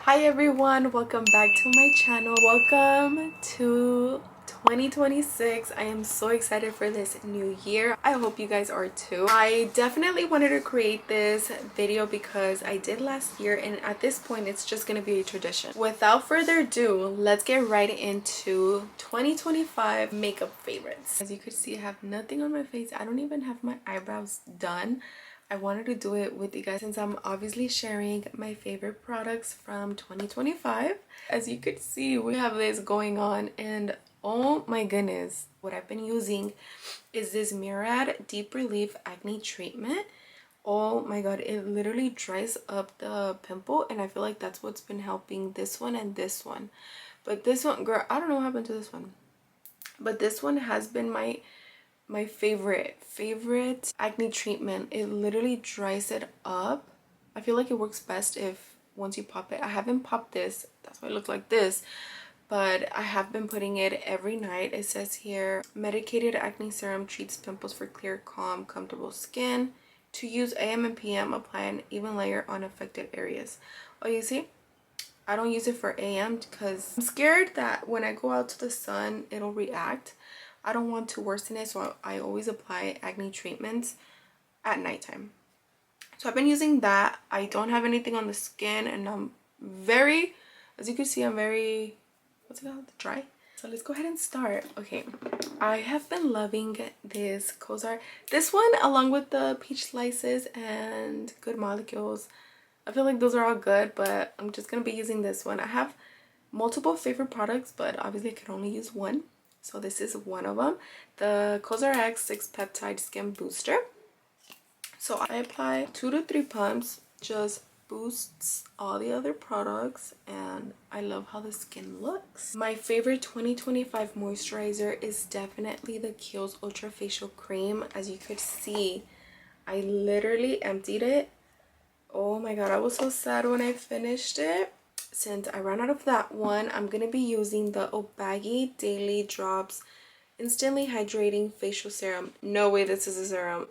Hi everyone, welcome back to my channel. Welcome to 2026. I am so excited for this new year. I hope you guys are too. I definitely wanted to create this video because I did last year, and at this point it's just going to be a tradition. Without further ado, let's get right into 2025 makeup favorites. As you could see, I have nothing on my face. I don't even have my eyebrows done. I wanted to do it with you guys since I'm obviously sharing my favorite products from 2025. As you could see, we have this going on, and oh my goodness, what I've been using is this Murad Deep Relief Acne Treatment. Oh my god, it literally dries up the pimple, and I feel like that's what's been helping this one and this one. But this one, girl, I don't know what happened to this one. But this one has been my favorite acne treatment. It literally dries it up. I feel like it works best if once you pop it. I haven't popped this, that's why it looks like this, but I have been putting it every night. It says here, medicated acne serum treats pimples for clear, calm, comfortable skin. To use AM and PM, apply an even layer on affected areas. Oh, you see, I don't use it for AM because I'm scared that when I go out to the sun it'll react. I don't want to worsen it, so I always apply acne treatments at nighttime. So I've been using that. I don't have anything on the skin, and I'm very, as you can see, I'm very, what's it called, dry. So let's go ahead and start. Okay, I have been loving this Kozar. This one, along with the peach slices and Good Molecules. I feel like those are all good, but I'm just gonna be using this one. I have multiple favorite products, but obviously I can only use one. So this is one of them, the COSRX 6 Peptide Skin Booster. So I apply 2 to 3 pumps, just boosts all the other products, and I love how the skin looks. My favorite 2025 moisturizer is definitely the Kiehl's Ultra Facial Cream. As you could see, I literally emptied it. Oh my god, I was so sad when I finished it. Since I ran out of that one, I'm going to be using the Obagi Daily Drops Instantly Hydrating Facial Serum. No way this is a serum.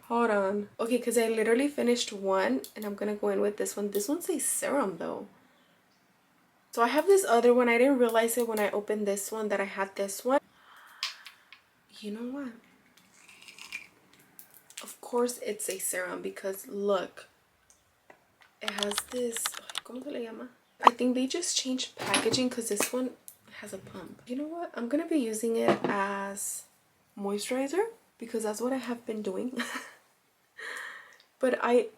Hold on. Okay, because I literally finished one, and I'm going to go in with this one. This one's a serum though. So I have this other one. I didn't realize it when I opened this one that I had this one. You know what? Of course it's a serum because look. It has this, ¿cómo se le llama? I think they just changed packaging because this one has a pump. You know what? I'm going to be using it as moisturizer because that's what I have been doing. But I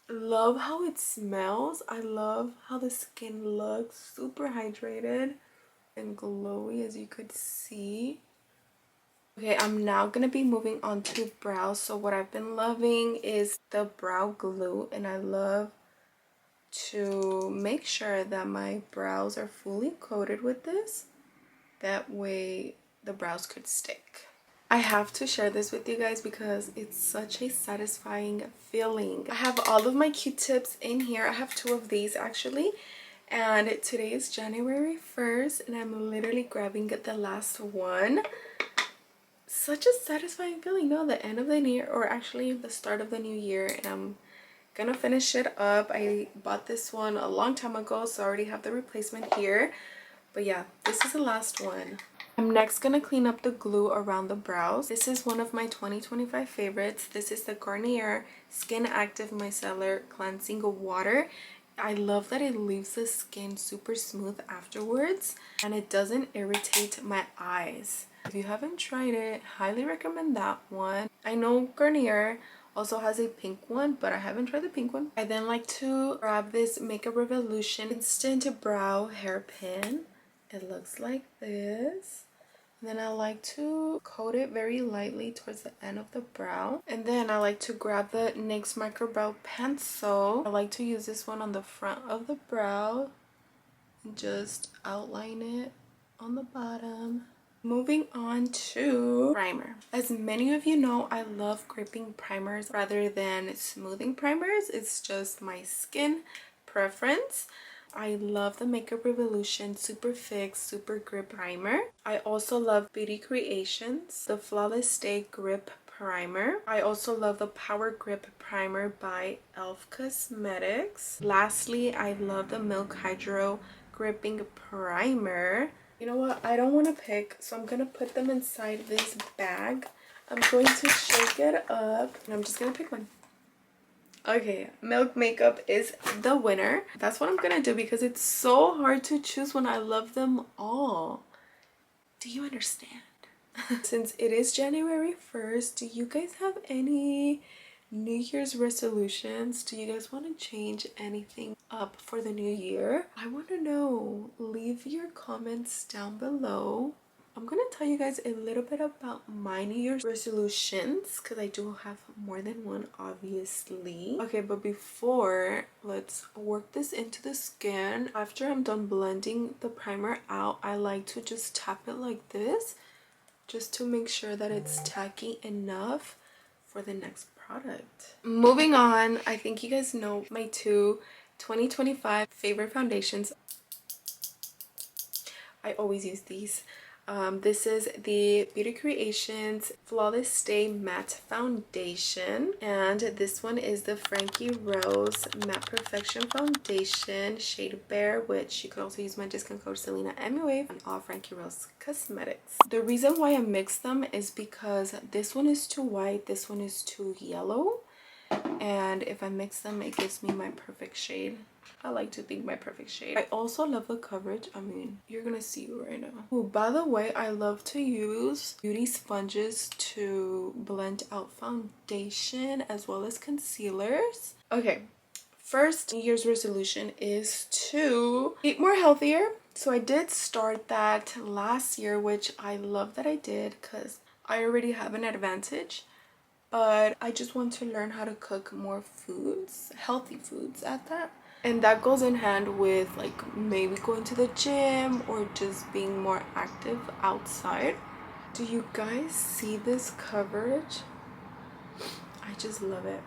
love how it smells. I love how the skin looks. Super hydrated and glowy, as you could see. Okay, I'm now going to be moving on to brows. So what I've been loving is the brow glue, and I love to make sure that my brows are fully coated with this. That way the brows could stick. I have to share this with you guys because it's such a satisfying feeling. I have all of my Q-tips in here. I have 2 of these actually, and today is January 1st, and I'm literally grabbing the last one. Such a satisfying feeling, no? The end of the year, or actually the start of the new year, and I'm gonna finish it up. I bought this one a long time ago, so I already have the replacement here. But yeah, this is the last one. I'm next gonna clean up the glue around the brows. This is one of my 2025 favorites. This is the Garnier Skin Active Micellar Cleansing Water. I love that it leaves the skin super smooth afterwards, and it doesn't irritate my eyes. If you haven't tried it, highly recommend that one. I know Garnier also has a pink one, but I haven't tried the pink one. I then like to grab this Makeup Revolution Instant Brow Hairpin. It looks like this. And then I like to coat it very lightly towards the end of the brow. And then I like to grab the NYX Micro Brow Pencil. I like to use this one on the front of the brow and just outline it on the bottom. Moving on to primer. As many of you know, I love gripping primers rather than smoothing primers. It's just my skin preference. I love the Makeup Revolution Super Fix Super Grip Primer. I also love Beauty Creations, the Flawless Stay Grip primer. I also love the Power Grip Primer by e.l.f. Cosmetics. Lastly, I love the Milk Hydro Gripping Primer. You know what? I don't want to pick, so I'm going to put them inside this bag. I'm going to shake it up, and I'm just going to pick one. Okay, Milk Makeup is the winner. That's what I'm going to do because it's so hard to choose when I love them all. Do you understand? Since it is January 1st, do you guys have any New Year's resolutions? Do you guys want to change anything up for the new year? I want to know. Leave your comments down below. I'm gonna tell you guys a little bit about my New Year's resolutions because I do have more than one, obviously. Okay, but before, let's work this into the skin. After I'm done blending the primer out, I like to just tap it like this just to make sure that it's tacky enough for the next product. Moving on, I think you guys know my two 2025 favorite foundations. I always use these. This is the Beauty Creations Flawless Stay Matte Foundation, and this one is the Frankie Rose Matte Perfection Foundation shade Bare, which you could also use my discount code CELENAMUA on all Frankie Rose cosmetics. The reason why I mix them is because this one is too white, this one is too yellow, and if I mix them, it gives me my perfect shade. I like to think my perfect shade. I also love the coverage. I mean, you're gonna see right now. Oh, by the way, I love to use beauty sponges to blend out foundation as well as concealers. Okay, first New Year's resolution is to eat more healthier. So I did start that last year, which I love that I did because I already have an advantage. But I just want to learn how to cook more foods, healthy foods at that. And that goes in hand with like maybe going to the gym or just being more active outside. Do you guys see this coverage? I just love it.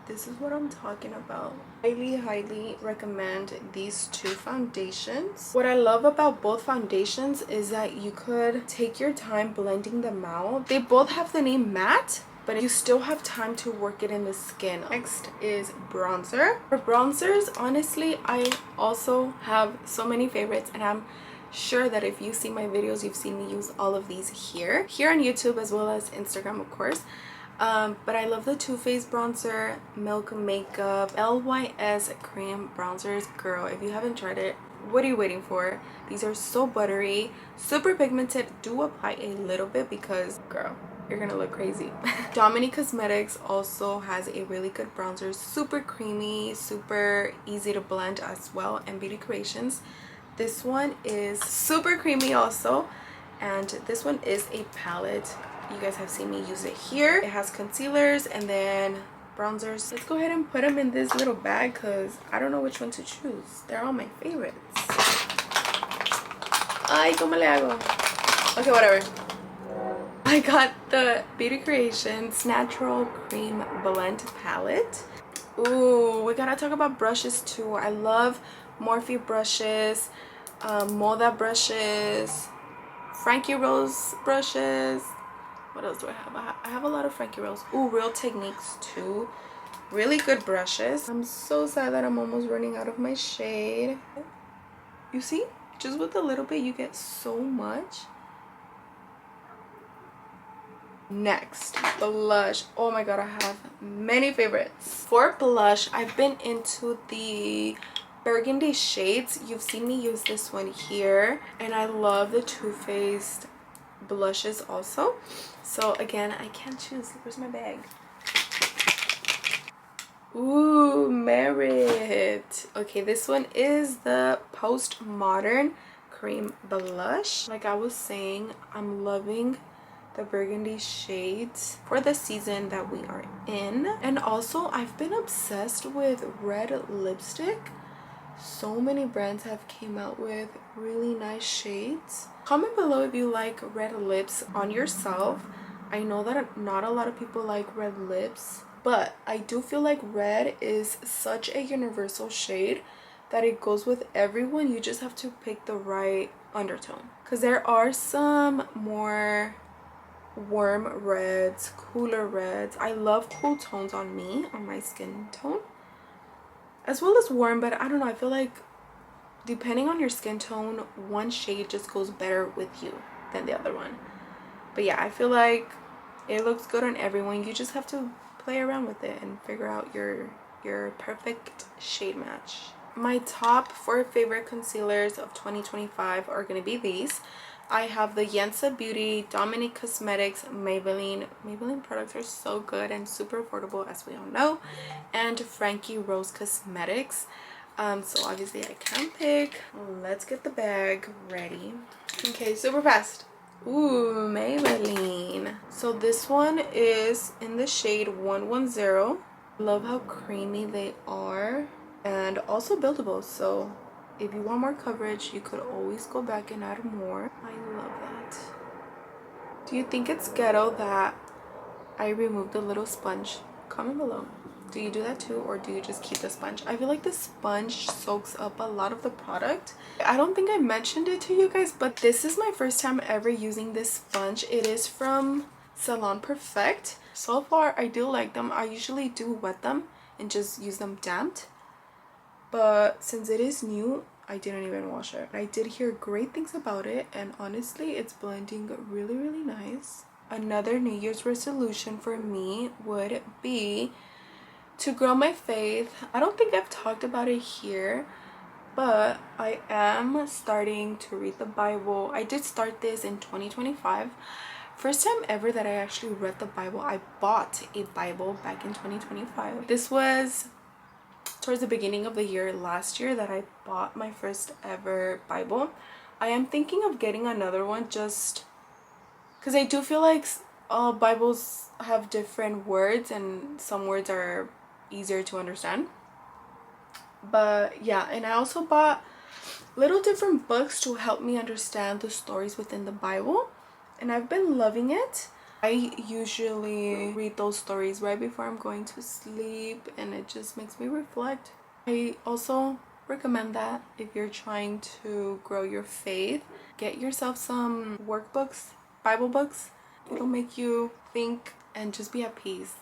This is what I'm talking about. Highly recommend these two foundations. What I love about both foundations is that you could take your time blending them out. They both have the name matte, but you still have time to work it in the skin. Next is bronzer. For bronzers, honestly, I also have so many favorites, and I'm sure that if you see my videos, you've seen me use all of these here on YouTube as well as Instagram, of course. But I love the Too Faced bronzer, Milk Makeup, LYS cream bronzers. Girl, if you haven't tried it, what are you waiting for? These are so buttery, super pigmented. Do apply a little bit because, girl, you're gonna look crazy. Dominique Cosmetics also has a really good bronzer, super creamy, super easy to blend as well. And Beauty Creations, this one is super creamy also, and this one is a palette. You guys have seen me use it here. It has concealers and then bronzers. Let's go ahead and put them in this little bag because I don't know which one to choose. They're all my favorites. Ay, ¿cómo le hago? Okay, whatever. I got the Beauty Creations Natural Cream Blend Palette. Ooh, we gotta talk about brushes too. I love Morphe brushes, Moda brushes, Frankie Rose brushes. What else do I have? I have a lot of Frankie Rose. Ooh, Real Techniques too. Really good brushes. I'm so sad that I'm almost running out of my shade. You see? Just with a little bit, you get so much. Next, blush. Oh my god, I have many favorites. For blush, I've been into the burgundy shades. You've seen me use this one here. And I love the Too Faced blushes also. So again, I can't choose. Where's my bag? Ooh, Merit. Okay, this one is the Postmodern Cream Blush. Like I was saying, I'm loving the burgundy shades for the season that we are in. And also, I've been obsessed with red lipstick. So many brands have came out with really nice shades. Comment below if you like red lips on yourself. I know that not a lot of people like red lips, but I do feel like red is such a universal shade that it goes with everyone. You just have to pick the right undertone, because there are some more warm reds, cooler reds. I love cool tones on me, on my skin tone, as well as warm, but I don't know, I feel like depending on your skin tone, one shade just goes better with you than the other one. But yeah, I feel like it looks good on everyone. You just have to play around with it and figure out your perfect shade match. My top 4 favorite concealers of 2025 are going to be these. I have the Yensa Beauty, Dominique Cosmetics, Maybelline. Maybelline products are so good and super affordable, as we all know. And Frankie Rose Cosmetics. So obviously I can pick. Let's get the bag ready. Okay, super fast. Ooh, Maybelline. So this one is in the shade 110. Love how creamy they are. And also buildable, so if you want more coverage, you could always go back and add more. I love that. Do you think it's ghetto that I removed the little sponge? Comment below. Do you do that too, or do you just keep the sponge? I feel like the sponge soaks up a lot of the product. I don't think I mentioned it to you guys, but this is my first time ever using this sponge. It is from Salon Perfect. So far I do like them. I usually do wet them and just use them damped, but since it is new, I didn't even wash it. I did hear great things about it, and honestly it's blending really nice. Another New Year's resolution for me would be to grow my faith. I don't think I've talked about it here, but I am starting to read the Bible. I did start this in 2025. First time ever that I actually read the Bible. I bought a Bible back in 2025. This was towards the beginning of the year last year that I bought my first ever Bible. I am thinking of getting another one just because I do feel like all Bibles have different words and some words are easier to understand. But yeah, and I also bought little different books to help me understand the stories within the Bible, and I've been loving it. I usually read those stories right before I'm going to sleep, and it just makes me reflect. I also recommend that if you're trying to grow your faith, get yourself some workbooks, Bible books. It'll make you think and just be at peace.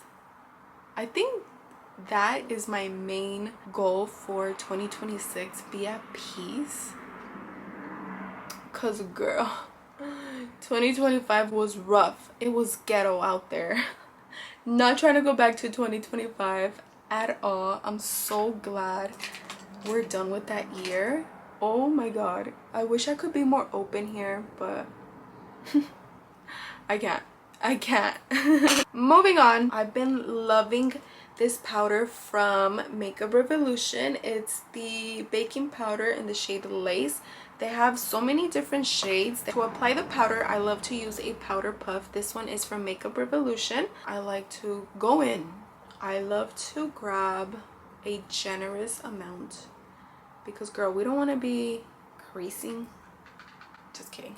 I think that is my main goal for 2026, be at peace. Cause girl, 2025 was rough. It was ghetto out there. Not trying to go back to 2025 at all. I'm so glad we're done with that year. Oh my god, I wish I could be more open here, but I can't. Moving on, I've been loving this powder from Makeup Revolution. It's the baking powder in the shade Lace. They have so many different shades. To apply the powder, I love to use a powder puff. This one is from Makeup Revolution. I like to go in. I love to grab a generous amount because girl, we don't want to be creasing. Just kidding.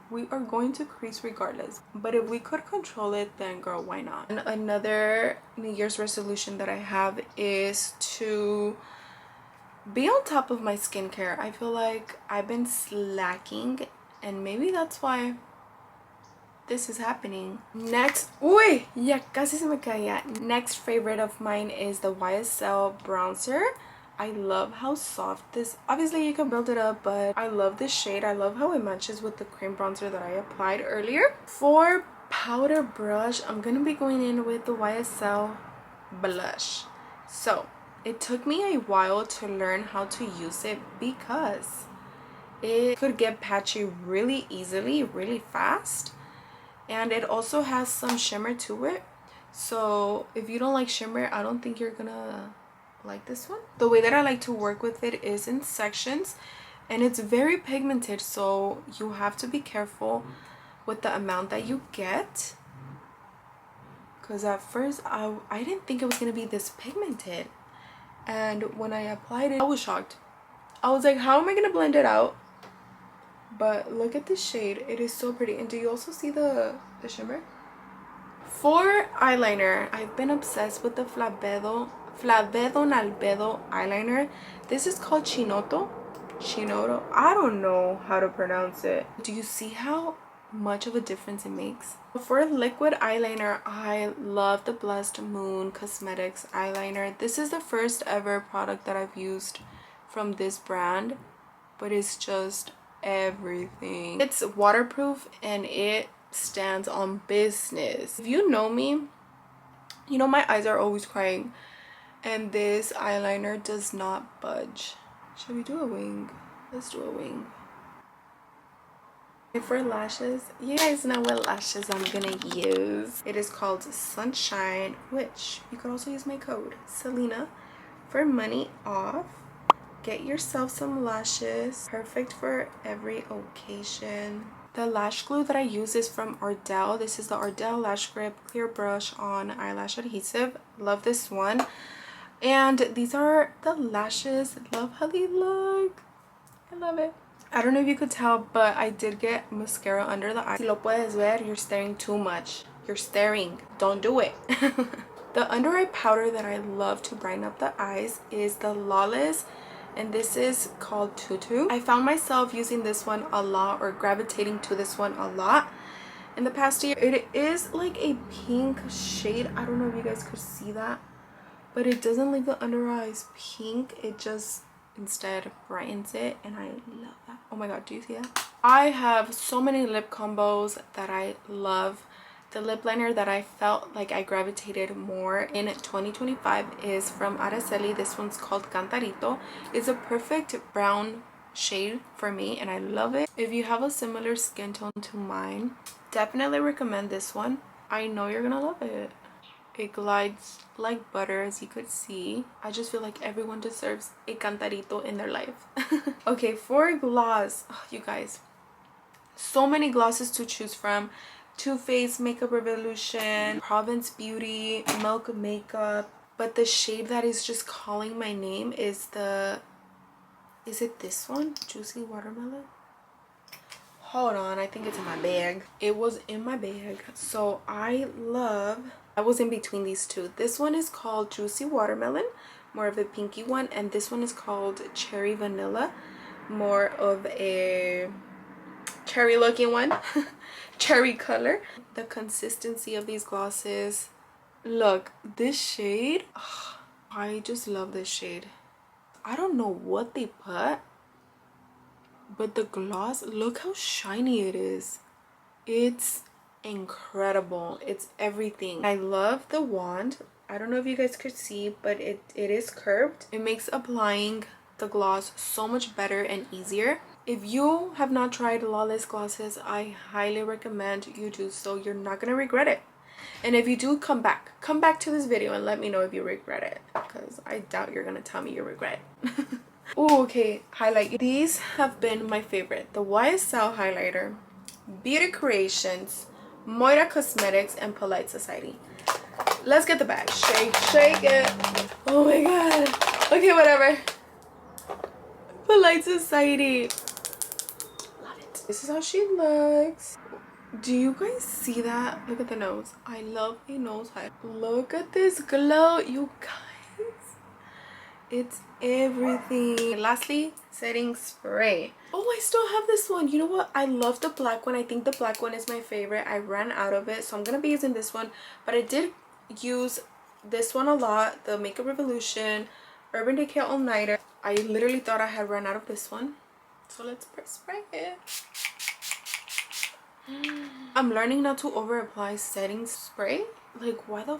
We are going to crease regardless, but if we could control it, then girl, why not? And another New Year's resolution that I have is to be on top of my skincare. I feel like I've been slacking, and maybe that's why this is happening. Next, uy, ya casi se me caía. Next favorite of mine is the YSL bronzer. I love how soft this, obviously you can build it up, but I love this shade. I love how it matches with the cream bronzer that I applied earlier. For powder brush, I'm gonna be going in with the YSL blush. So it took me a while to learn how to use it because it could get patchy really easily, really fast, and it also has some shimmer to it. So if you don't like shimmer, I don't think you're gonna like this one. The way that I like to work with it is in sections, and it's very pigmented, so you have to be careful with the amount that you get, because at first I didn't think it was gonna be this pigmented, and when I applied it I was shocked. I was like, how am I gonna blend it out? But look at this shade, it is so pretty. And do you also see the shimmer? For eyeliner, I've been obsessed with the Flavedo Nalbedo eyeliner. This is called Chinoto. I don't know how to pronounce it. Do you see how much of a difference it makes. For liquid eyeliner, I love the Blessed Moon Cosmetics eyeliner. This is the first ever product that I've used from this brand, but it's just everything. It's waterproof and it stands on business. If you know me, you know my eyes are always crying, and this eyeliner does not budge. Should we do a wing? Let's do a wing. For lashes, you guys know what lashes I'm gonna use. It is called Sunshine, which you could also use my code Celena for money off. Get yourself some lashes, perfect for every occasion. The lash glue that I use is from Ardell. This is the Ardell Lash Grip Clear Brush on Eyelash Adhesive. Love this one. And these are the lashes. Love how they look. I love it. I don't know if you could tell, but I did get mascara under the eye. Si lo puedes ver, you're staring too much. You're staring. Don't do it. The under eye powder that I love to brighten up the eyes is the Lawless, and this is called Tutu. I found myself using this one a lot, or gravitating to this one a lot in the past year. It is like a pink shade. I don't know if you guys could see that, but it doesn't leave the under eyes pink. It just instead brightens it, and I love that. Oh my god, do you see that? I have so many lip combos that I love. The lip liner that I felt like I gravitated more in 2025 is from Araceli. This one's called Cantarito. It's a perfect brown shade for me, and I love it. If you have a similar skin tone to mine, definitely recommend this one. I know you're gonna love it. It glides like butter, as you could see. I just feel like everyone deserves a Cantarito in their life. Okay, for gloss, oh, you guys, so many glosses to choose from. Too Faced Makeup Revolution, Province Beauty, Milk Makeup. But the shade that is just calling my name is is it this one? Juicy Watermelon? Hold on, I think it's in my bag. It was in my bag. So I was in between these two. This one is called Juicy Watermelon, more of a pinky one, and this one is called Cherry Vanilla, more of a cherry looking one. Cherry color. The consistency of these glosses, look, this shade, oh, I just love this shade. I don't know what they put, but the gloss, look how shiny it is. It's incredible. It's everything. I love the wand. I don't know if you guys could see, but it is curved. It makes applying the gloss so much better and easier. If you have not tried Lawless glosses, I highly recommend you do so. You're not gonna regret it. And if you do, come back to this video and let me know if you regret it, because I doubt you're gonna tell me you regret it. Oh, okay, highlight. These have been my favorite. The YSL highlighter, Beauty Creations, Moda Cosmetics, and Polite Society. Let's get the bag. Shake it. Oh my god. Okay, whatever. Polite Society. Love it. This is how she looks. Do you guys see that? Look at the nose. I love a nose highlight. Look at this glow, you guys. It's everything. Lastly, setting spray. Oh, I still have this one. You know what? I love the black one. I think the black one is my favorite. I ran out of it, so I'm gonna be using this one. But I did use this one a lot. The Makeup Revolution Urban Decay All Nighter. I literally thought I had run out of this one, so let's spray it. I'm learning not to over apply setting spray. Like, why the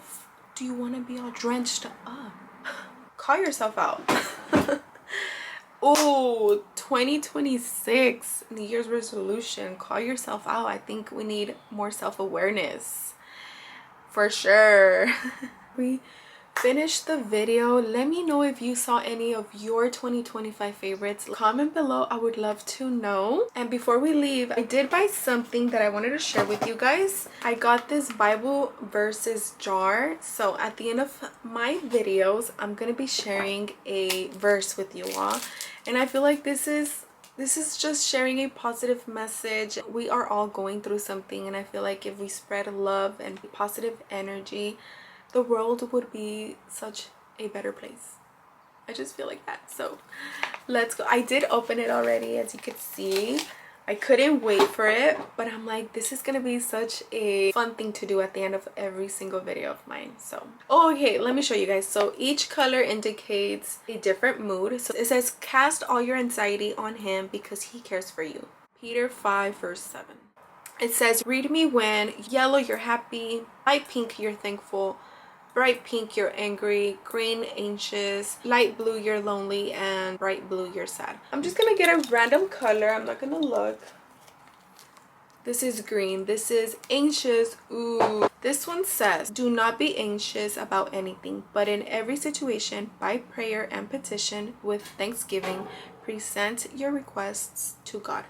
do you want to be all drenched up? Call yourself out. Oh, 2026 New Year's resolution. Call yourself out. I think we need more self-awareness for sure. We finished the video. Let me know if you saw any of your 2025 favorites. Comment below. I would love to know. And before we leave, I did buy something that I wanted to share with you guys. I got this Bible verses jar. So at the end of my videos, I'm gonna be sharing a verse with you all, and I feel like this is just sharing a positive message. We are all going through something, and I feel like if we spread love and positive energy, the world would be such a better place. I just feel like that. So let's go. I did open it already, as you could see. I couldn't wait for it, but I'm like, this is gonna be such a fun thing to do at the end of every single video of mine. So okay, let me show you guys. So each color indicates a different mood. So it says, cast all your anxiety on him because he cares for you. Peter 5 verse 7. It says, read me when yellow you're happy, light pink you're thankful, bright pink you're angry, green anxious, light blue you're lonely, and bright blue you're sad. I'm just gonna get a random color. I'm not gonna look. This is green. This is anxious. Ooh. This one says, do not be anxious about anything, but in every situation, by prayer and petition with thanksgiving, present your requests to God.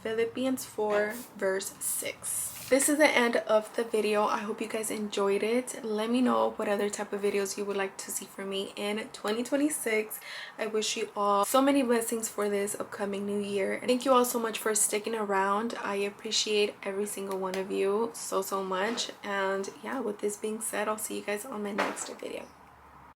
Philippians 4 verse 6. This is the end of the video. I hope you guys enjoyed it. Let me know what other type of videos you would like to see from me in 2026. I wish you all so many blessings for this upcoming new year. Thank you all so much for sticking around. I appreciate every single one of you so much. And yeah, with this being said, I'll see you guys on my next video.